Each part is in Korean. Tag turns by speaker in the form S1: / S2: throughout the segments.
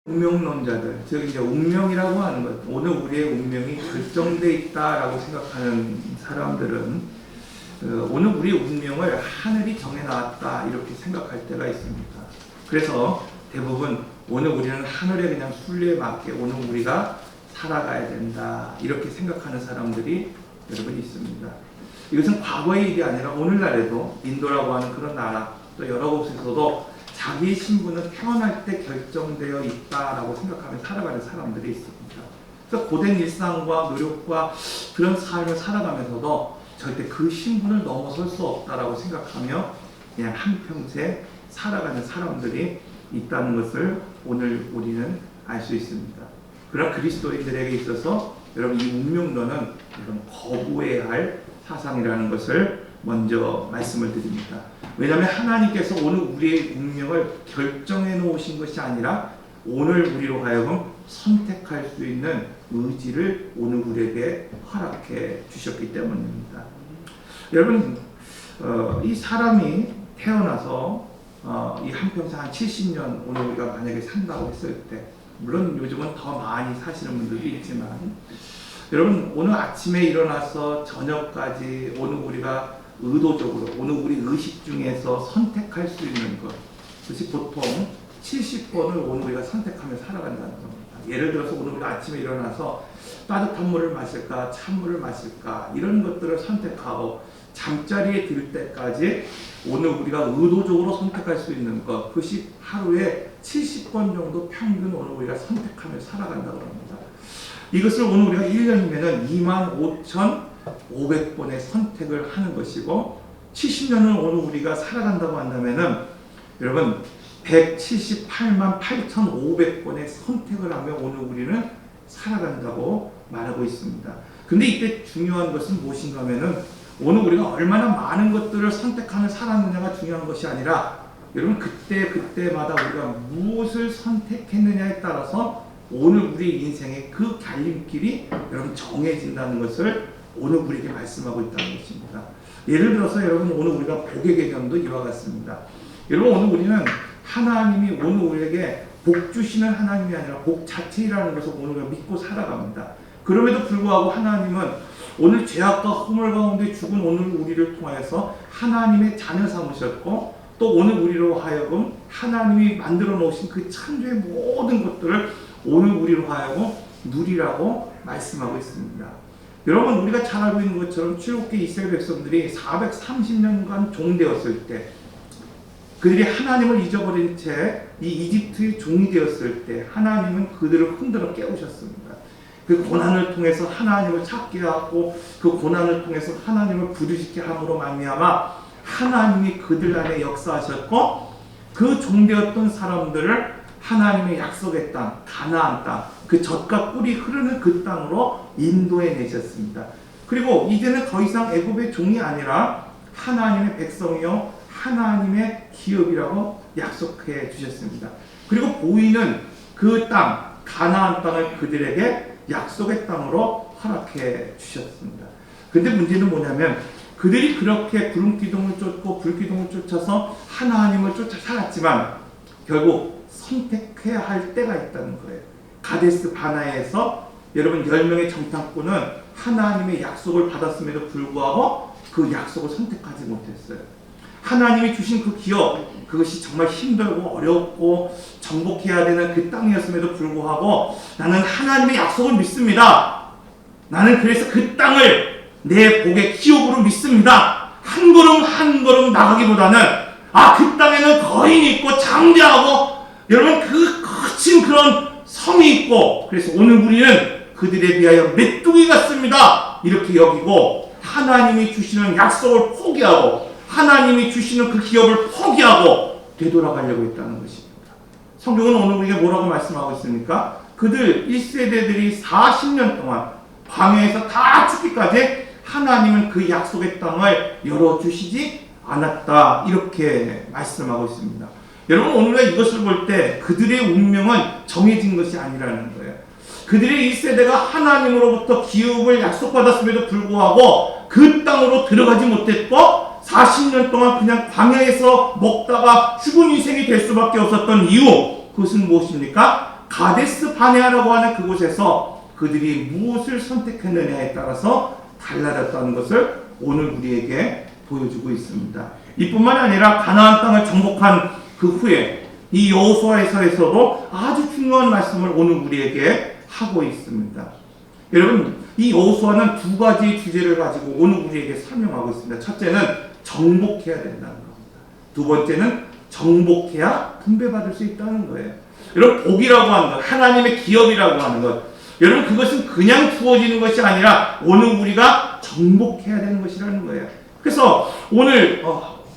S1: 운명론자들, 즉 이제 운명이라고 하는 것, 오늘 우리의 운명이 결정되어 있다라고 생각하는 사람들은 오늘 우리의 운명을 하늘이 정해놨다 이렇게 생각할 때가 있습니다. 그래서 대부분 오늘 우리는 하늘에 그냥 순리에 맞게 오늘 우리가 살아가야 된다 이렇게 생각하는 사람들이 여러분 있습니다. 이것은 과거의 일이 아니라 오늘날에도 인도라고 하는 그런 나라 또 여러 곳에서도 자기의 신분은 태어날 때 결정되어 있다라고 생각하며 살아가는 사람들이 있습니다. 그래서 고된 일상과 노력과 그런 삶을 살아가면서도 절대 그 신분을 넘어설 수 없다라고 생각하며 그냥 한평생 살아가는 사람들이 있다는 것을 오늘 우리는 알 수 있습니다. 그러나 그리스도인들에게 있어서 여러분 이 운명론은 여러분 거부해야 할 사상이라는 것을 먼저 말씀을 드립니다. 왜냐하면 하나님께서 오늘 우리의 운명을 결정해 놓으신 것이 아니라 오늘 우리로 하여금 선택할 수 있는 의지를 오늘 우리에게 허락해 주셨기 때문입니다. 여러분 이 사람이 태어나서 이 한평생 한 70년 오늘 우리가 만약에 산다고 했을 때 물론 요즘은 더 많이 사시는 분들도 있지만 여러분 오늘 아침에 일어나서 저녁까지 오늘 우리가 의도적으로 오늘 우리 의식 중에서 선택할 수 있는 것 그것이 보통 70번을 오늘 우리가 선택하며 살아간다는 겁니다. 예를 들어서 오늘 우리가 아침에 일어나서 따뜻한 물을 마실까 찬물을 마실까 이런 것들을 선택하고 잠자리에 들 때까지 오늘 우리가 의도적으로 선택할 수 있는 것 그것이 하루에 70번 정도 평균 오늘 우리가 선택하며 살아간다고 합니다. 이것을 오늘 우리가 1년이면 25,500번의 선택을 하는 것이고 70년을 오늘 우리가 살아간다고 한다면 여러분 178만 8,500번의 선택을 하며 오늘 우리는 살아간다고 말하고 있습니다. 근데 이때 중요한 것은 무엇인가 하면은 오늘 우리가 얼마나 많은 것들을 선택하며 살았느냐가 중요한 것이 아니라 여러분 그때마다 우리가 무엇을 선택했느냐에 따라서 오늘 우리 인생의 그 갈림길이 여러분 정해진다는 것을 오늘 우리에게 말씀하고 있다는 것입니다. 예를 들어서 여러분 오늘 우리가 복의 개념도 이와 같습니다. 여러분 오늘 우리는 하나님이 오늘 우리에게 복 주시는 하나님이 아니라 복 자체라는 것을 오늘 우리가 믿고 살아갑니다. 그럼에도 불구하고 하나님은 오늘 죄악과 허물 가운데 죽은 오늘 우리를 통하여서 하나님의 자녀 삼으셨고 또 오늘 우리로 하여금 하나님이 만들어 놓으신 그 창조의 모든 것들을 오늘 우리로 하여금 누리라고 말씀하고 있습니다. 여러분 우리가 잘 알고 있는 것처럼 출애굽기 이스라엘 백성들이 430년간 종되었을 때 그들이 하나님을 잊어버린 채 이 이집트의 종이 되었을 때 하나님은 그들을 흔들어 깨우셨습니다. 그 고난을 통해서 하나님을 찾게 하고 그 고난을 통해서 하나님을 부르짖게 함으로 말미암아 하나님이 그들 안에 역사하셨고 그 종되었던 사람들을 하나님의 약속의 땅 가나안 땅 그 젖과 꿀이 흐르는 그 땅으로 인도해 내셨습니다. 그리고 이제는 더 이상 애굽의 종이 아니라 하나님의 백성이요 하나님의 기업이라고 약속해 주셨습니다. 그리고 보이는 그 땅 가나안 땅을 그들에게 약속의 땅으로 허락해 주셨습니다. 근데 문제는 뭐냐면 그들이 그렇게 구름기둥을 쫓고 불기둥을 쫓아서 하나님을 쫓아 살았지만 결국 선택해야 할 때가 있다는 거예요. 가데스 바나에서 여러분 10명의 정탐꾼은 하나님의 약속을 받았음에도 불구하고 그 약속을 선택하지 못했어요. 하나님이 주신 그 기업 그것이 정말 힘들고 어렵고 정복해야 되는 그 땅이었음에도 불구하고 나는 하나님의 약속을 믿습니다. 나는 그래서 그 땅을 내 복의 기업으로 믿습니다. 한 걸음 한 걸음 나가기보다는 그 땅에는 거인이 있고 장대하고 여러분 그 거친 그런 성이 있고 그래서 오늘 우리는 그들에 비하여 메뚜기 같습니다. 이렇게 여기고 하나님이 주시는 약속을 포기하고 하나님이 주시는 그 기업을 포기하고 되돌아가려고 했다는 것입니다. 성경은 오늘 우리에게 뭐라고 말씀하고 있습니까? 그들 1세대들이 40년 동안 광야에서 다 죽기까지 하나님은 그 약속의 땅을 열어주시지 않았다 이렇게 말씀하고 있습니다. 여러분 오늘 우리가 이것을 볼 때 그들의 운명은 정해진 것이 아니라는 거예요. 그들의 1세대가 하나님으로부터 기업을 약속받았음에도 불구하고 그 땅으로 들어가지 못했고 40년 동안 그냥 광야에서 먹다가 죽은 인생이 될 수밖에 없었던 이유 그것은 무엇입니까? 가데스 바네아라고 하는 그곳에서 그들이 무엇을 선택했느냐에 따라서 달라졌다는 것을 오늘 우리에게 보여주고 있습니다. 이뿐만 아니라 가나안 땅을 정복한 그 후에 이 여호수아서에서도 아주 중요한 말씀을 오늘 우리에게 하고 있습니다. 여러분, 이 여호수아는 두 가지 주제를 가지고 오늘 우리에게 설명하고 있습니다. 첫째는 정복해야 된다는 겁니다. 두 번째는 정복해야 분배받을 수 있다는 거예요. 여러분, 복이라고 하는 것, 하나님의 기업이라고 하는 것, 여러분 그것은 그냥 주어지는 것이 아니라 오늘 우리가 정복해야 되는 것이라는 거예요. 그래서 오늘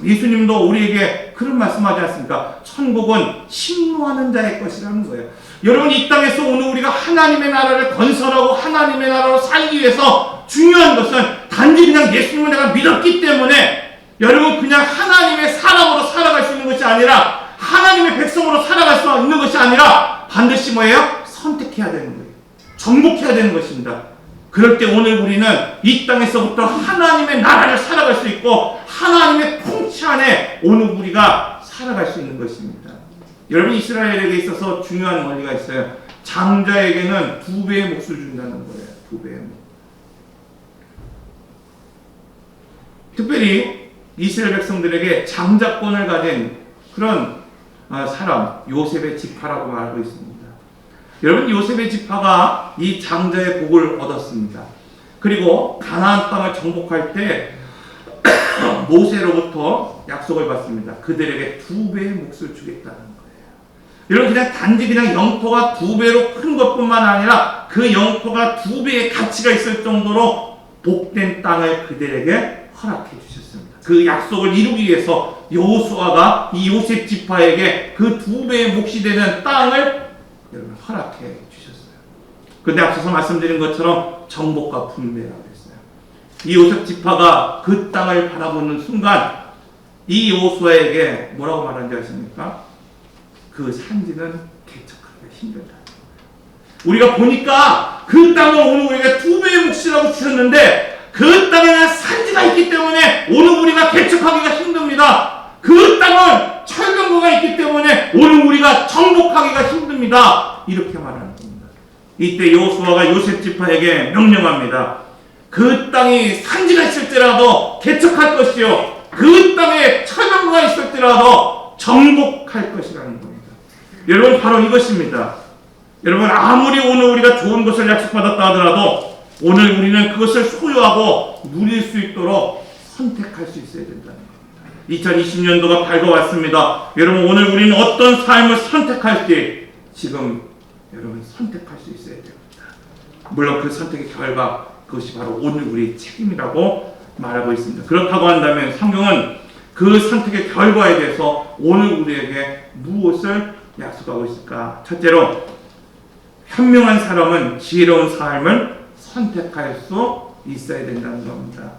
S1: 예수님도 우리에게 그런 말씀하지 않습니까? 천국은 신노하는 자의 것이라는 거예요. 여러분, 이 땅에서 오늘 우리가 하나님의 나라를 건설하고 하나님의 나라로 살기 위해서 중요한 것은 단지 그냥 예수님을 내가 믿었기 때문에 여러분 그냥 하나님의 사람으로 살아갈 수 있는 것이 아니라 하나님의 백성으로 살아갈 수 있는 것이 아니라 반드시 뭐예요? 선택해야 되는 거예요. 정복해야 되는 것입니다. 그럴 때 오늘 우리는 이 땅에서부터 하나님의 나라를 살아갈 수 있고 하나님의 통치 안에 오늘 우리가 살아갈 수 있는 것입니다. 여러분, 이스라엘에게 있어서 중요한 원리가 있어요. 장자에게는 2배의 몫을 준다는 거예요. 2배의 몫. 특별히 이스라엘 백성들에게 장자권을 가진 그런 사람, 요셉의 지파라고 말하고 있습니다. 여러분, 요셉의 지파가 이 장자의 복을 얻었습니다. 그리고 가나안 땅을 정복할 때 모세로부터 약속을 받습니다. 그들에게 2배의 몫을 주겠다는 거예요. 여러분, 그냥 단지 그냥 영토가 2배로 큰 것뿐만 아니라 그 영토가 2배의 가치가 있을 정도로 복된 땅을 그들에게 허락해 주셨습니다. 그 약속을 이루기 위해서 여호수아가 이 요셉 지파에게 그 2배의 몫이 되는 땅을 여러분 허락해 주셨어요. 그런데 앞서서 말씀드린 것처럼 정복과 분배라고 했어요. 이 요셉 지파가 그 땅을 바라보는 순간 이 여호수아에게 뭐라고 말하는지 아십니까? 그 산지는 개척하기가 힘들다. 우리가 보니까 그 땅을 오늘 우리가 2배의 몫이라고 주셨는데 그 땅에는 산지가 있기 때문에 오늘 우리가 개척하기가 힘듭니다. 그 땅은 철경구가 있기 때문에 오늘 우리가 정복하기가 힘듭니다. 이렇게 말하는 겁니다. 이때 여호수아가 요셉 지파에게 명령합니다. 그 땅이 산지가 있을지라도 개척할 것이요, 그 땅에 철경구가 있을지라도 정복할 것이라는 겁니다. 여러분, 바로 이것입니다. 여러분, 아무리 오늘 우리가 좋은 것을 약속받았다 하더라도 오늘 우리는 그것을 소유하고 누릴 수 있도록 선택할 수 있어야 된다는 겁니다. 2020년도가 밝아왔습니다. 여러분, 오늘 우리는 어떤 삶을 선택할지 지금 여러분 선택할 수 있어야 됩니다. 물론 그 선택의 결과, 그것이 바로 오늘 우리의 책임이라고 말하고 있습니다. 그렇다고 한다면 성경은 그 선택의 결과에 대해서 오늘 우리에게 무엇을 약속하고 있을까? 첫째로, 현명한 사람은 지혜로운 삶을 선택할 수 있어야 된다는 겁니다.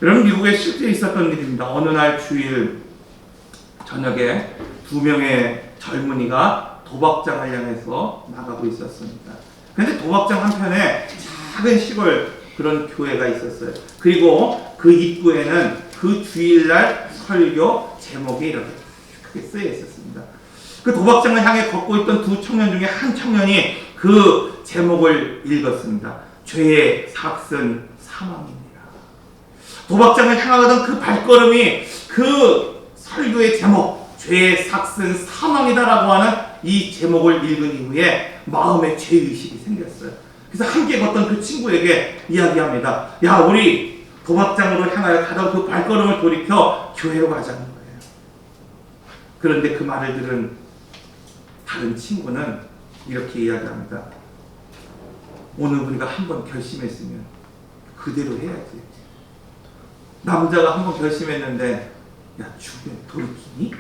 S1: 여러분, 미국에 실제 있었던 일입니다. 어느 날 주일 저녁에 2명의 젊은이가 도박장을 향해서 나가고 있었습니다. 그런데 도박장 한편에 작은 시골 그런 교회가 있었어요. 그리고 그 입구에는 그 주일날 설교 제목이 이렇게 크게 쓰여 있었습니다. 그 도박장을 향해 걷고 있던 2 청년 중에 한 청년이 그 제목을 읽었습니다. 죄의 삭은 사망입니다. 도박장을 향하던 그 발걸음이 그 설교의 제목, 죄의 삭은 사망이다라고 하는 이 제목을 읽은 이후에 마음에 죄의식이 생겼어요. 그래서 함께 걷던 그 친구에게 이야기합니다. 야, 우리 도박장으로 향하여 가던 그 발걸음을 돌이켜 교회로 가자는 거예요. 그런데 그 말을 들은 다른 친구는 이렇게 이야기합니다. 오늘 우리가 한번 결심했으면 그대로 해야지. 남자가 한번 결심했는데 야, 죽으면 돌이키니?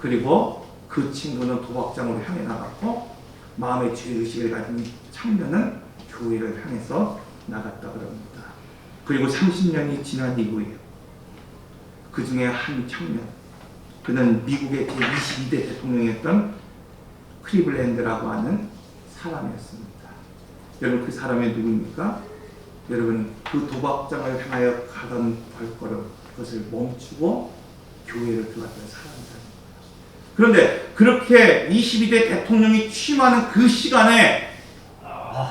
S1: 그리고 그 친구는 도박장으로 향해 나갔고 마음의 죄의식을 가진 청년은 교회를 향해서 나갔다 그럽니다. 그리고 30년이 지난 이후에 그 중에 한 청년, 그는 미국의 제22대 대통령이었던 클리블랜드라고 하는 사람이었습니다. 여러분, 그 사람이 누구입니까? 여러분, 그 도박장을 향하여 가던 발걸음, 그것을 멈추고 교회를 들어갔던 사람입니다. 그런데 그렇게 22대 대통령이 취임하는 그 시간에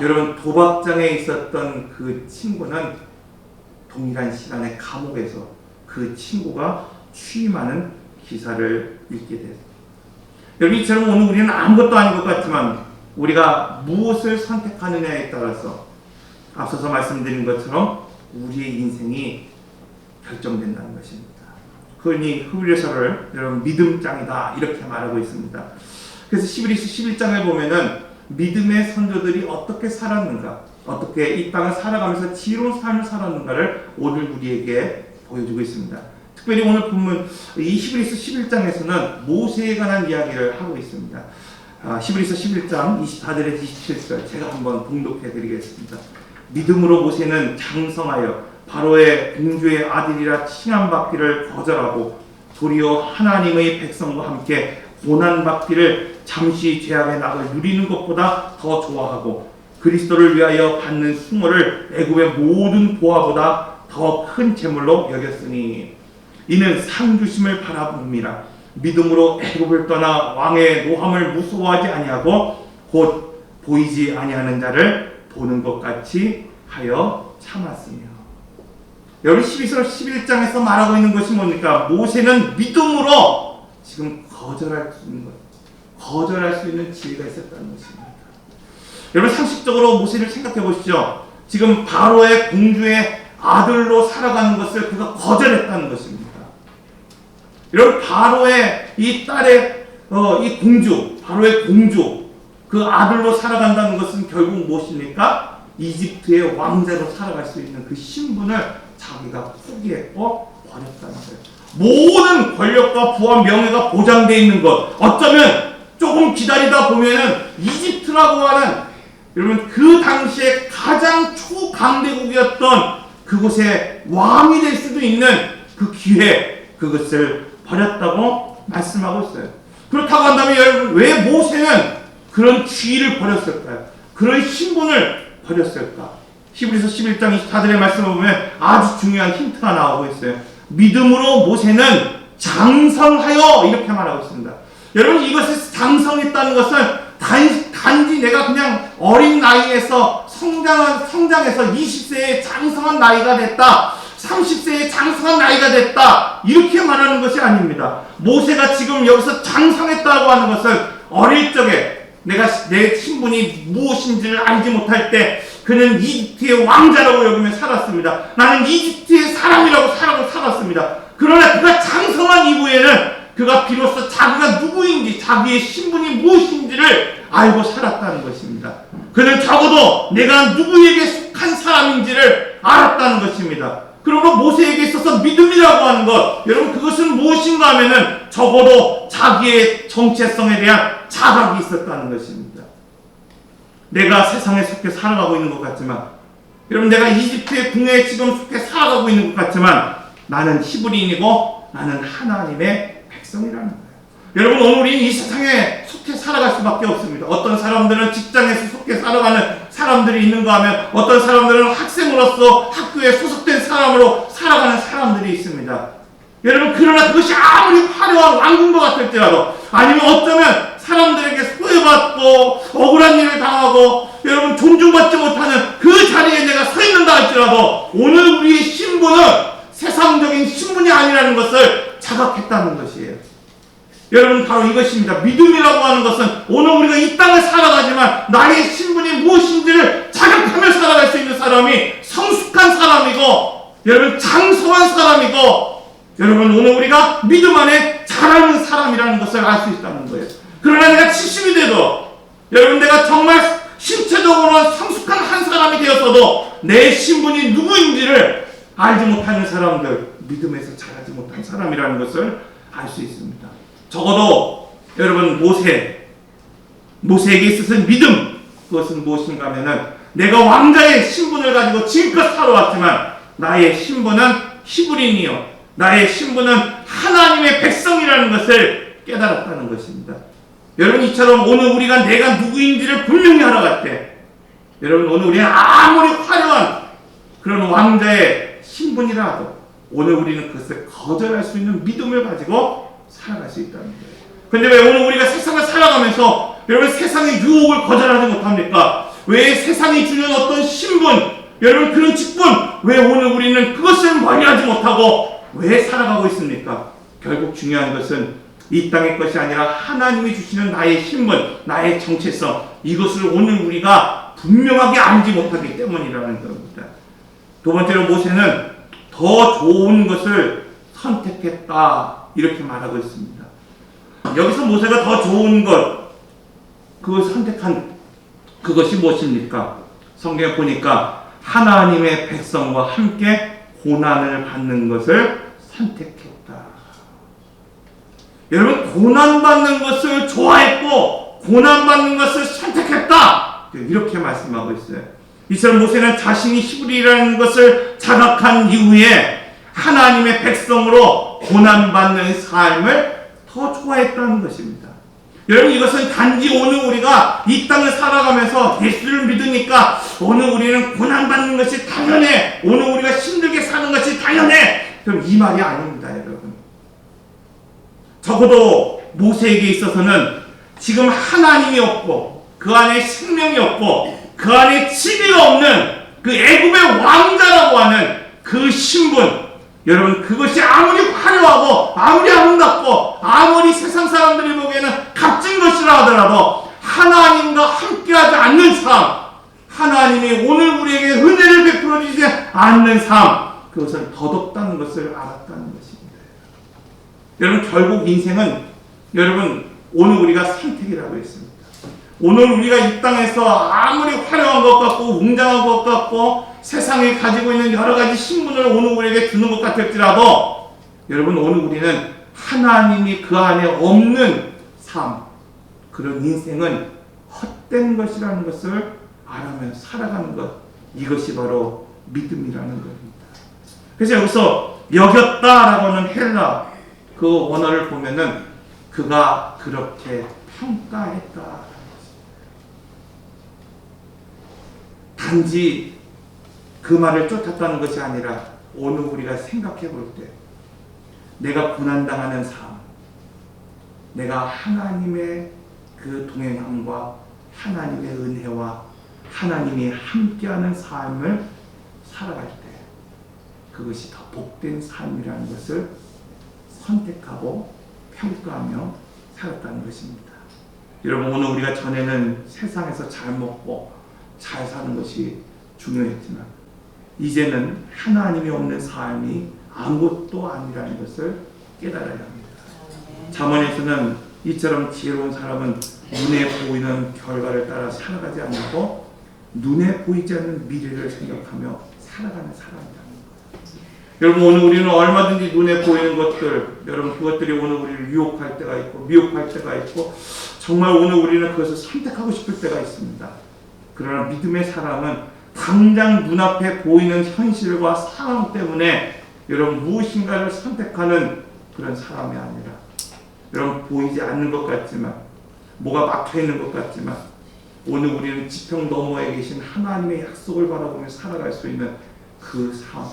S1: 여러분 도박장에 있었던 그 친구는 동일한 시간에 감옥에서 그 친구가 취임하는 기사를 읽게 됐습니다. 여러분 이처럼 오늘 우리는 아무것도 아닌 것 같지만 우리가 무엇을 선택하느냐에 따라서 앞서서 말씀드린 것처럼 우리의 인생이 결정된다는 것입니다. 흔히 히브리서를 여러분 믿음장이다 이렇게 말하고 있습니다. 그래서 히브리서 11장을 보면은 믿음의 선조들이 어떻게 살았는가, 어떻게 이 땅을 살아가면서 지혜로운 삶을 살았는가를 오늘 우리에게 보여주고 있습니다. 특별히 오늘 본문 이 히브리서 11장에서는 모세에 관한 이야기를 하고 있습니다. 히브리서 11장 24절에서 27절 제가 한번 봉독해 드리겠습니다. 믿음으로 모세는 장성하여 바로의 공주의 아들이라 칭함받기를 거절하고 도리어 하나님의 백성과 함께 고난받기를 잠시 죄악의 낙을 누리는 것보다 더 좋아하고 그리스도를 위하여 받는 수모를 애굽의 모든 보화보다 더 큰 재물로 여겼으니 이는 상 주심을 바라봅니다. 믿음으로 애굽을 떠나 왕의 노함을 무서워하지 아니하고 곧 보이지 아니하는 자를 보는 것 같이 하여 참았으며. 여러분 11장에서 말하고 있는 것이 뭡니까? 모세는 믿음으로 지금 거절할 수 있는 지혜가 있었다는 것입니다. 여러분 상식적으로 모세를 생각해 보시죠. 지금 바로의 공주의 아들로 살아가는 것을 그가 거절했다는 것입니다. 여러분 바로의 이 딸의 이 공주, 바로의 공주 그 아들로 살아간다는 것은 결국 무엇입니까? 이집트의 왕자로 살아갈 수 있는 그 신분을 자기가 포기했고 버렸다는 거예요. 모든 권력과 부와 명예가 보장되어 있는 것, 어쩌면 조금 기다리다 보면은 이집트라고 하는 여러분 그 당시에 가장 초강대국이었던 그곳의 왕이 될 수도 있는 그 기회, 그것을 버렸다고 말씀하고 있어요. 그렇다고 한다면 여러분 왜 모세는 그런 지위를 버렸을까요? 그런 신분을 버렸을까? 히브리서 11장 24절의 말씀을 보면 아주 중요한 힌트가 나오고 있어요. 믿음으로 모세는 장성하여 이렇게 말하고 있습니다. 여러분 이것을 장성했다는 것은 단지 내가 그냥 어린 나이에서 성장해서 20세에 장성한 나이가 됐다, 30세에 장성한 나이가 됐다 이렇게 말하는 것이 아닙니다. 모세가 지금 여기서 장성했다고 하는 것은 어릴 적에 내가 내 신분이 무엇인지를 알지 못할 때 그는 이집트의 왕자라고 여기며 살았습니다. 나는 이집트의 사람이라고 살았습니다. 그러나 그가 장성한 이후에는 그가 비로소 자기가 누구인지 자기의 신분이 무엇인지를 알고 살았다는 것입니다. 그는 적어도 내가 누구에게 속한 사람인지를 알았다는 것입니다. 그러므로 모세에게 있어서 믿음이라고 하는 것, 여러분 그것은 무엇인가 하면은 적어도 자기의 정체성에 대한 자각이 있었다는 것입니다. 내가 세상에 속해 살아가고 있는 것 같지만, 여러분 내가 이집트의 궁에 지금 속해 살아가고 있는 것 같지만 나는 히브리인이고 나는 하나님의 백성이라는 거예요. 여러분 오늘 우리는 이 세상에 속해 살아갈 수밖에 없습니다. 어떤 사람들은 직장에서 속해 살아가는 사람들이 있는가 하면 어떤 사람들은 학생으로서 학교에 소속된 사람으로 살아가는 사람들이 있습니다. 여러분 그러나 그것이 아무리 화려한 왕궁도 같을지라도 아니면 어쩌면 사람들에게 소외받고 억울한 일을 당하고 여러분 존중받지 못하는 그 자리에 내가 서 있는다 할지라도 오늘 우리의 신분은 세상적인 신분이 아니라는 것을 자각했다는 것이에요. 여러분 바로 이것입니다. 믿음이라고 하는 것은 오늘 우리가 이 땅을 살아가지만 나의 신분이 무엇인지를 자각하며 살아갈 수 있는 사람이 성숙한 사람이고 여러분 장성한 사람이고 여러분 오늘 우리가 믿음 안에 자라는 사람이라는 것을 알 수 있다는 거예요. 그러나 내가 70이 돼도 여러분 내가 정말 신체적으로 성숙한 한 사람이 되었어도 내 신분이 누구인지를 알지 못하는 사람들, 믿음에서 자라지 못한 사람이라는 것을 알 수 있습니다. 적어도 여러분 모세에게 있어서는 믿음, 그것은 무엇인가 하면은 내가 왕자의 신분을 가지고 지금껏 살아왔지만 나의 신분은 히브리인이요 나의 신분은 하나님의 백성이라는 것을 깨달았다는 것입니다. 여러분 이처럼 오늘 우리가 내가 누구인지를 분명히 알아갈 때 여러분 오늘 우리는 아무리 화려한 그런 왕자의 신분이라도 오늘 우리는 그것을 거절할 수 있는 믿음을 가지고 살아갈 수 있다는 거예요. 근데 왜 오늘 우리가 세상을 살아가면서 여러분 세상의 유혹을 거절하지 못합니까? 왜 세상이 주는 어떤 신분, 여러분 그런 직분, 왜 오늘 우리는 그것을 멀리하지 못하고 왜 살아가고 있습니까? 결국 중요한 것은 이 땅의 것이 아니라 하나님이 주시는 나의 신분, 나의 정체성, 이것을 오늘 우리가 분명하게 알지 못하기 때문이라는 겁니다. 두 번째로 모세는 더 좋은 것을 선택했다 이렇게 말하고 있습니다. 여기서 모세가 더 좋은 것, 그걸 선택한 그것이 무엇입니까? 성경에 보니까 하나님의 백성과 함께 고난을 받는 것을 선택했다. 여러분, 고난받는 것을 좋아했고 고난받는 것을 선택했다 이렇게 말씀하고 있어요. 이처럼 모세는 자신이 히브리라는 것을 자각한 이후에 하나님의 백성으로 고난받는 삶을 더 좋아했다는 것입니다. 여러분, 이것은 단지 오늘 우리가 이 땅을 살아가면서 예수를 믿으니까 오늘 우리는 고난받는 것이 당연해, 오늘 우리가 힘들게 사는 것이 당연해, 그럼 이 말이 아닙니다. 여러분, 적어도 모세에게 있어서는 지금 하나님이 없고 그 안에 생명이 없고 그 안에 지위가 없는 그 애굽의 왕자라고 하는 그 신분, 여러분 그것이 아무리 화려하고 아무리 아름답고 아무리 세상 사람들이 보기에는 값진 것이라 하더라도 하나님과 함께하지 않는 삶, 하나님이 오늘 우리에게 은혜를 베풀어 주지 않는 삶, 그것을 더덥다는 것을 알았다는 것입니다. 여러분, 결국 인생은 여러분 오늘 우리가 선택이라고 했습니다. 오늘 우리가 이 땅에서 아무리 화려한 것 같고 웅장한 것 같고 세상에 가지고 있는 여러 가지 신분을 오늘 우리에게 주는 것 같을지라도 여러분, 오늘 우리는 하나님이 그 안에 없는 삶, 그런 인생은 헛된 것이라는 것을 알아며 살아가는 것, 이것이 바로 믿음이라는 겁니다. 그래서 여기서 여겼다라고 하는 헬라 그 원어를 보면은 그가 그렇게 평가했다. 단지 그 말을 쫓았다는 것이 아니라 오늘 우리가 생각해 볼 때 내가 고난당하는 삶, 내가 하나님의 그 동행함과 하나님의 은혜와 하나님이 함께하는 삶을 살아갈 때 그것이 더 복된 삶이라는 것을 선택하고 평가하며 살았다는 것입니다. 여러분, 오늘 우리가 전에는 세상에서 잘 먹고 잘 사는 것이 중요했지만 이제는 하나님이 없는 삶이 아무것도 아니라는 것을 깨달아야 합니다. 잠언에서는 이처럼 지혜로운 사람은 눈에 보이는 결과를 따라 살아가지 않고 눈에 보이지 않는 미래를 생각하며 살아가는 사람이라는 거예요. 여러분, 오늘 우리는 얼마든지 눈에 보이는 것들, 여러분 그것들이 오늘 우리를 유혹할 때가 있고 미혹할 때가 있고 정말 오늘 우리는 그것을 선택하고 싶을 때가 있습니다. 그러나 믿음의 사람은 당장 눈앞에 보이는 현실과 상황 때문에 여러분 무엇인가를 선택하는 그런 사람이 아니라 여러분 보이지 않는 것 같지만 뭐가 막혀있는 것 같지만 오늘 우리는 지평 너머에 계신 하나님의 약속을 바라보며 살아갈 수 있는 그 삶,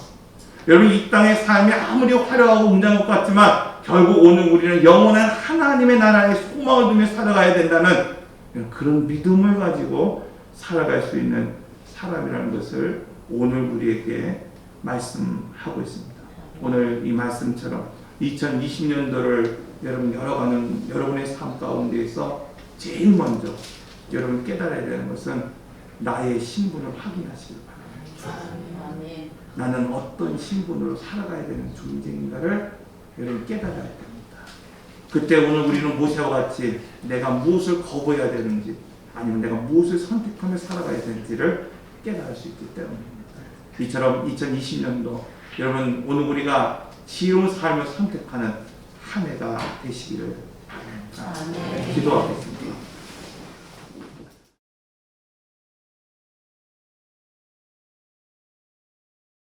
S1: 여러분 이 땅의 삶이 아무리 화려하고 웅장한 것 같지만 결국 오늘 우리는 영원한 하나님의 나라에 소망을 두며 살아가야 된다는 그런 믿음을 가지고 살아갈 수 있는 사람이라는 것을 오늘 우리에게 말씀하고 있습니다. 오늘 이 말씀처럼 2020년도를 여러분 열어가는 여러분의 삶 가운데에서 제일 먼저 여러분 깨달아야 되는 것은 나의 신분을 확인하시길 바랍니다. 나는 어떤 신분으로 살아가야 되는 존재인가를 여러분 깨달아야 됩니다. 그때 오늘 우리는 모세와 같이 내가 무엇을 거부해야 되는지 아니면 내가 무엇을 선택하며 살아가야 되는지를 깨달을 수 있기 때문입니다. 이처럼 2020년도 여러분 오늘 우리가 지혜로운 삶을 선택하는 한 해가 되시기를 기도하겠습니다.